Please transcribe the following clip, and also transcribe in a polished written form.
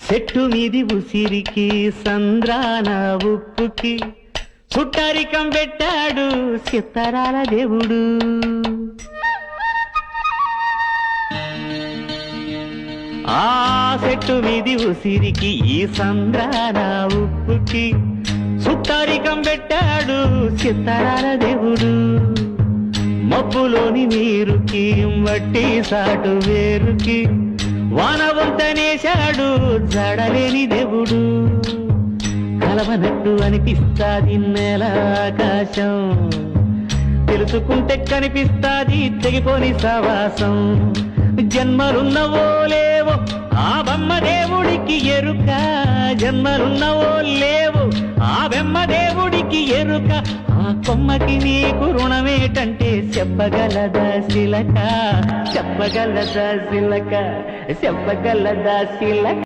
చెట్టు మీది ఉసిరికి సంద్రాన ఉప్పుకి చుట్టరికం పెట్టాడు చిత్తరాల దేవుడు. ఆ చెట్టు మీది ఉసిరికి ఈ సంద్రాన ఉప్పుకి చుట్టరికం పెట్టాడు చిత్తరాల దేవుడు. మబ్బులోని నీరుకి వట్టి సాటు వేరుకి వానవంతనేశాడు జడలేని దేవుడు. కలవనట్టు అనిపిస్తాది నేల ఆకాశం, తెలుసుకుంటే కనిపిస్తాది తెగిపోని సవాసం. జన్మలున్నవో లేవో ఆ బొమ్మ దేవుడికి ఎరుక, జన్మలున్నవో లేవో ఆ బొమ్మ దేవుడికి ఎరుక. ఆ కొమ్మకి నీకు రుణమేటంటే చెప్పగలదా శిలక, చెప్పగలదా శిలక, చెప్పగలదా శిలక.